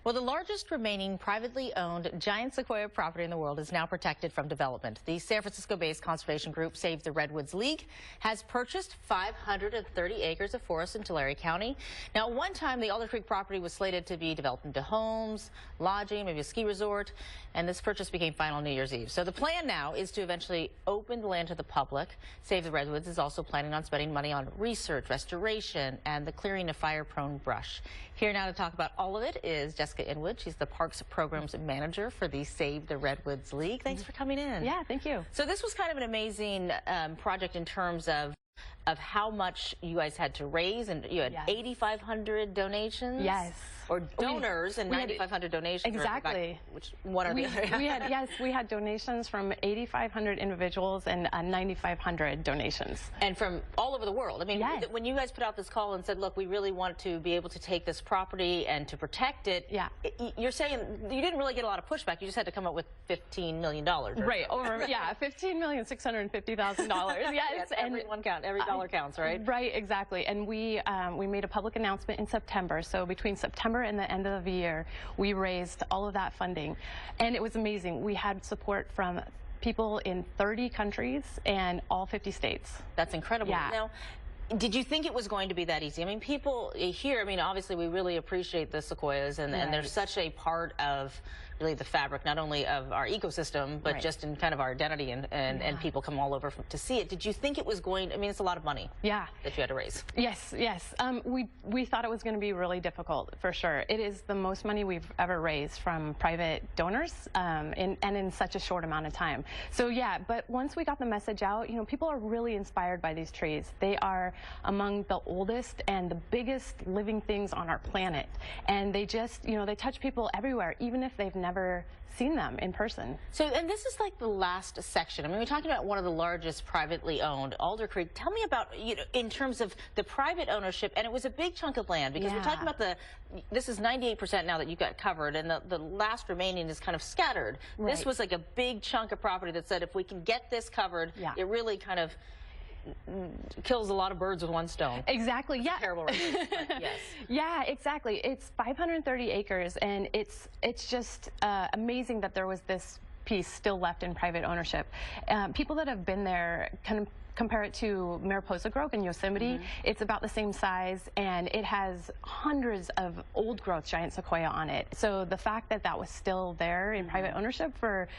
Well, the largest remaining privately owned giant sequoia property in the world is now protected from development. The San Francisco-based conservation group Save the Redwoods League has purchased 530 acres of forest in Tulare County. Now, at one time, the Alder Creek property was slated to be developed into homes, lodging, maybe a ski resort, and this purchase became final New Year's Eve. So the plan now is to eventually open the land to the public. Save the Redwoods is also planning on spending money on research, restoration, and the clearing of fire-prone brush. Here now to talk about all of it is Jessica Inwood. She's the Parks Programs Manager for the Save the Redwoods League. Thanks for coming in. Yeah, thank you. So this was kind of an amazing project in terms of how much you guys had to raise, and you had 8,500 donations. Yes. Or donors and 9,500 donations. Exactly. Which one or the other? We had donations from 8,500 individuals and 9,500 donations. And from all over the world. I mean, when you guys put out this call and said, look, we really want to be able to take this property and to protect it, you're saying you didn't really get a lot of pushback. You just had to come up with $15 million. Right. Over, $15,650,000. Yes. Every dollar counts, right? Right, exactly. And we made a public announcement in September. So between September and the end of the year, we raised all of that funding. And it was amazing. We had support from people in 30 countries and all 50 states. That's incredible. Yeah. Now, did you think it was going to be that easy? I mean, people here, I mean, obviously we really appreciate the sequoias, and they're such a part of really the fabric, not only of our ecosystem, but just in kind of our identity, and people come all over to see it. Did you think it was going, I mean, it's a lot of money that you had to raise. Yes. We thought it was going to be really difficult, for sure. It is the most money we've ever raised from private donors, and in such a short amount of time. So yeah, but once we got the message out, you know, people are really inspired by these trees. They are among the oldest and the biggest living things on our planet. And they just, you know, they touch people everywhere, even if they've never seen them in person. So, and this is like the last section. I mean, we're talking about one of the largest privately owned, Alder Creek. Tell me about, you know, in terms of the private ownership, and it was a big chunk of land, because we're talking about this is 98% now that you got covered, and the last remaining is kind of scattered. Right. This was like a big chunk of property that said, if we can get this covered, it really kind of kills a lot of birds with one stone. Exactly. Yeah. Terrible reference, but yes. Yeah, exactly. It's 530 acres, and it's just amazing that there was this piece still left in private ownership. People that have been there kind of compare it to Mariposa Grove in Yosemite. It's about the same size, and it has hundreds of old growth giant sequoia on it. So the fact that that was still there in private ownership for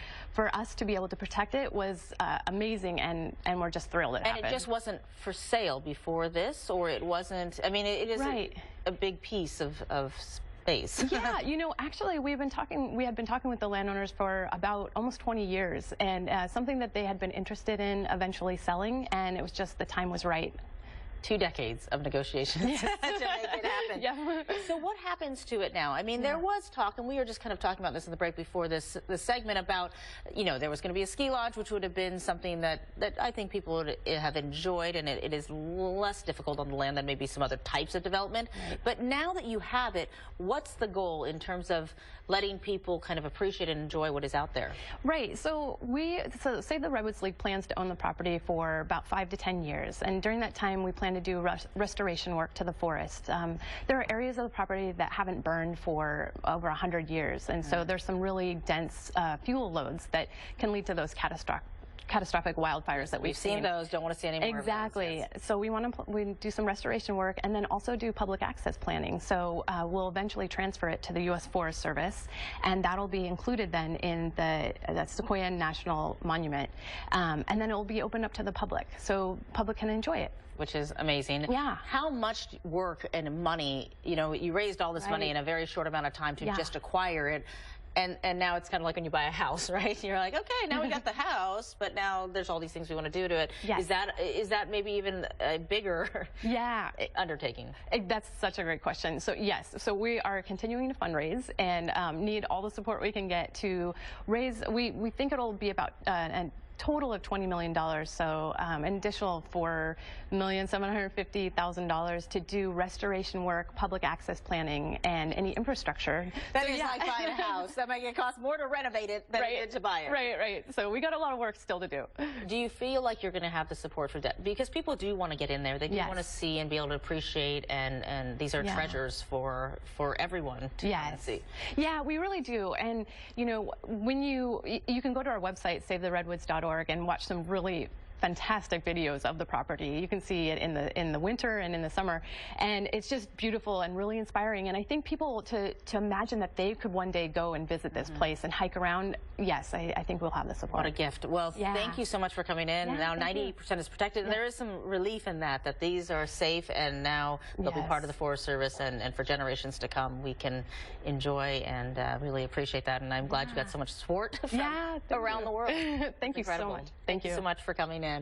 us to be able to protect it was amazing, and we're just thrilled it happened. And it just wasn't for sale before this, or it wasn't, I mean, it is a big piece of space. Yeah, you know, actually we had been talking with the landowners for about almost 20 years, and something that they had been interested in eventually selling, and it was just the time was right. 2 decades of negotiations to make it happen. Yeah. So what happens to it now? I mean, there was talk, and we were just kind of talking about this in the break before this segment, about, you know, there was going to be a ski lodge, which would have been something that I think people would have enjoyed, and it is less difficult on the land than maybe some other types of development. Right. But now that you have it, what's the goal in terms of letting people kind of appreciate and enjoy what is out there? Right. So Save the Redwoods League plans to own the property for about 5 to 10 years, and during that time we plan to do restoration work to the forest. There are areas of the property that haven't burned for over 100 years, and so there's some really dense fuel loads that can lead to those catastrophic wildfires that we've seen. Those, don't want to see any more exactly. of those, yes. So we do some restoration work, and then also do public access planning. So we'll eventually transfer it to the U.S. Forest Service, and that'll be included then in the Sequoia National Monument, and then it will be opened up to the public, so public can enjoy it. Which is amazing. Yeah. How much work and money, you know, you raised all this money in a very short amount of time to just acquire it. And now it's kind of like when you buy a house, right? You're like, okay, now we got the house, but now there's all these things we want to do to it. Yes. Is that maybe even a bigger undertaking? That's such a great question. So yes, so we are continuing to fundraise and need all the support we can get to raise. We think it'll be about total of $20 million. So an additional $4,750,000 to do restoration work, public access planning, and any infrastructure. That is like buying a house. That might cost more to renovate it than it did to buy it. Right. So we got a lot of work still to do. Do you feel like you're going to have the support for that? Because people do want to get in there. They do want to see and be able to appreciate, and these are treasures for everyone to come and see. Yeah, we really do. And you know, when you can go to our website, savetheredwoods.org, and watch some really fantastic videos of the property. You can see it in the winter and in the summer, and it's just beautiful and really inspiring. And I think people to imagine that they could one day go and visit this place and hike around. Yes, I think we'll have the support. What a gift. Well, thank you so much for coming in. Now 90% is protected, and there is some relief in that these are safe, and now they'll be part of the Forest Service, and for generations to come we can enjoy and really appreciate that. And I'm glad you got so much support from around the world. Thank you so much. Thank you so much for coming in.